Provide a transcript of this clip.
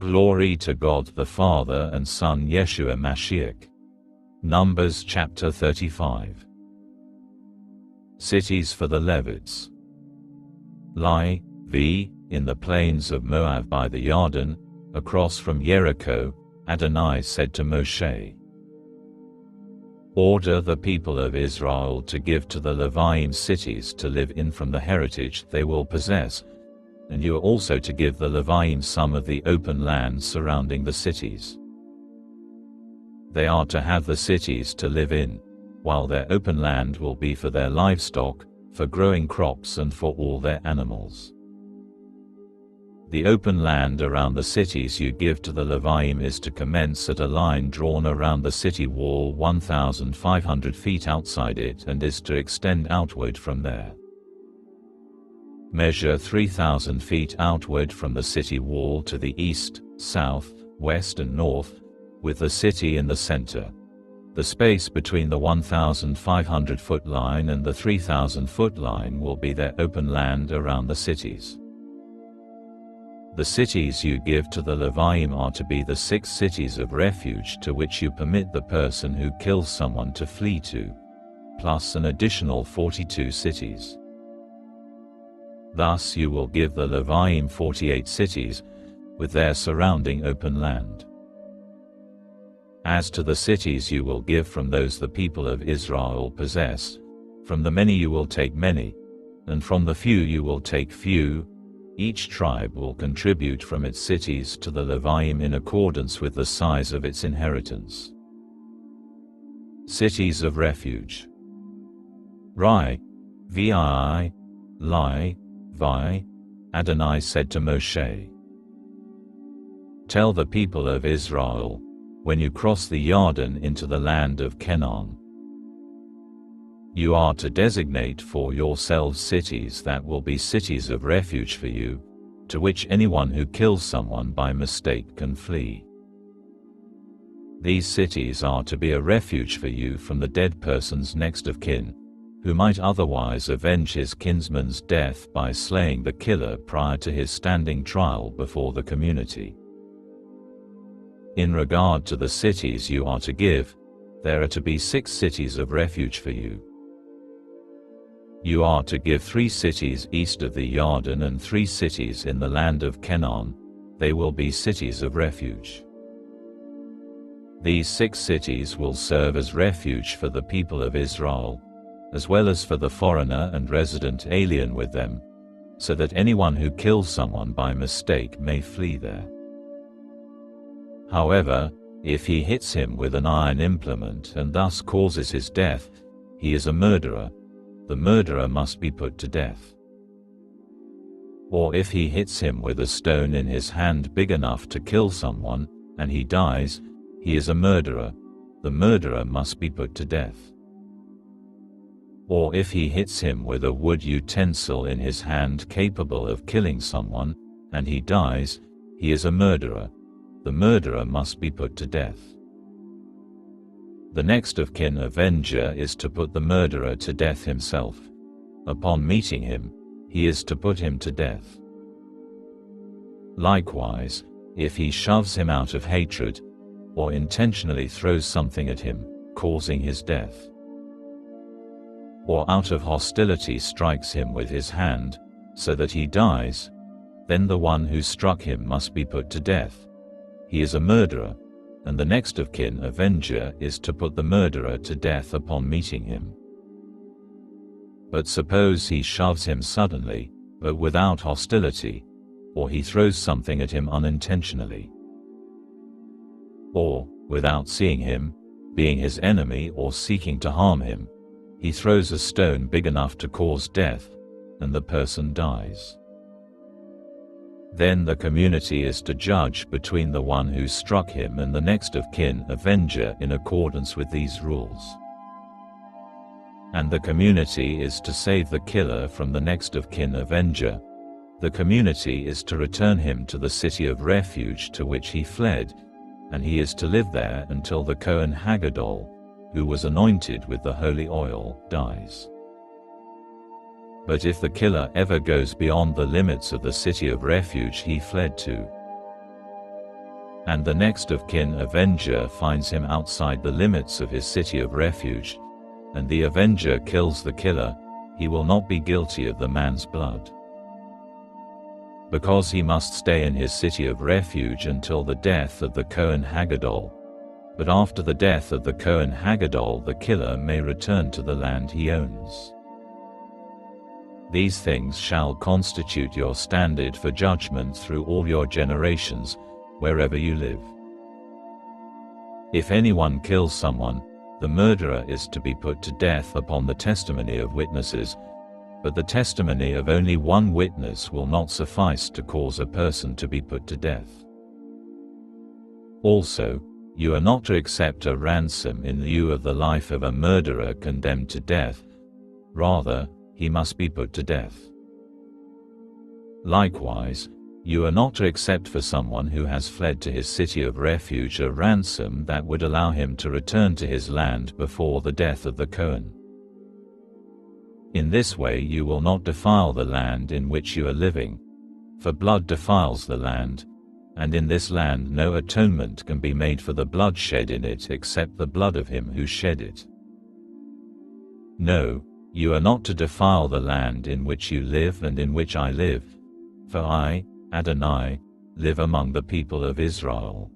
Glory to God the Father and Son Yeshua Mashiach. Numbers chapter 35. Cities for the Levites. In the plains of Moab by the Jordan, across from Jericho, Adonai said to Moshe, "Order the people of Israel to give to the Levites cities to live in from the heritage they will possess, and you are also to give the Levites some of the open land surrounding the cities. They are to have the cities to live in, while their open land will be for their livestock, for growing crops and for all their animals. The open land around the cities you give to the Levites is to commence at a line drawn around the city wall 1,500 feet outside it and is to extend outward from there. Measure 3,000 feet outward from the city wall to the east, south, west and north, with the city in the center. The space between the 1,500-foot line and the 3,000-foot line will be their open land around the cities. The cities you give to the Levites are to be the 6 cities of refuge to which you permit the person who kills someone to flee to, plus an additional 42 cities. Thus you will give the Levites 48 cities, with their surrounding open land. As to the cities you will give from those the people of Israel possess, from the many you will take many, and from the few you will take few. Each tribe will contribute from its cities to the Levites in accordance with the size of its inheritance." Cities of Refuge. Adonai said to Moshe, "Tell the people of Israel, when you cross the Jordan into the land of Canaan, you are to designate for yourselves cities that will be cities of refuge for you, to which anyone who kills someone by mistake can flee. These cities are to be a refuge for you from the dead person's next of kin, who might otherwise avenge his kinsman's death by slaying the killer prior to his standing trial before the community. In regard to the cities you are to give, there are to be 6 cities of refuge for you. You are to give 3 cities east of the Jordan and 3 cities in the land of Canaan. They will be cities of refuge. These 6 cities will serve as refuge for the people of Israel, as well as for the foreigner and resident alien with them, so that anyone who kills someone by mistake may flee there. However, if he hits him with an iron implement and thus causes his death, he is a murderer. The murderer must be put to death. Or if he hits him with a stone in his hand big enough to kill someone, and he dies, he is a murderer. The murderer must be put to death. Or if he hits him with a wood utensil in his hand capable of killing someone, and he dies, he is a murderer. The murderer must be put to death. The next of kin avenger is to put the murderer to death himself. Upon meeting him, he is to put him to death. Likewise, if he shoves him out of hatred, or intentionally throws something at him, causing his death, or out of hostility strikes him with his hand, so that he dies, then the one who struck him must be put to death. He is a murderer, and the next of kin avenger is to put the murderer to death upon meeting him. But suppose he shoves him suddenly, but without hostility, or he throws something at him unintentionally, or, without seeing him, being his enemy or seeking to harm him, he throws a stone big enough to cause death, and the person dies. Then the community is to judge between the one who struck him and the next of kin avenger in accordance with these rules. And the community is to save the killer from the next of kin avenger. The community is to return him to the city of refuge to which he fled, and he is to live there until the Kohen Hagadol, who was anointed with the holy oil, dies. But if the killer ever goes beyond the limits of the city of refuge he fled to, and the next of kin avenger finds him outside the limits of his city of refuge, and the avenger kills the killer, he will not be guilty of the man's blood. Because he must stay in his city of refuge until the death of the Kohen Hagadol. But after the death of the Kohen Hagadol, the killer may return to the land he owns. These things shall constitute your standard for judgment through all your generations, wherever you live. If anyone kills someone, the murderer is to be put to death upon the testimony of witnesses, but the testimony of only one witness will not suffice to cause a person to be put to death. Also, you are not to accept a ransom in lieu of the life of a murderer condemned to death. Rather, he must be put to death. Likewise, you are not to accept for someone who has fled to his city of refuge a ransom that would allow him to return to his land before the death of the Kohen. In this way you will not defile the land in which you are living, for blood defiles the land, and in this land no atonement can be made for the blood shed in it except the blood of him who shed it. No, you are not to defile the land in which you live and in which I live, for I, Adonai, live among the people of Israel.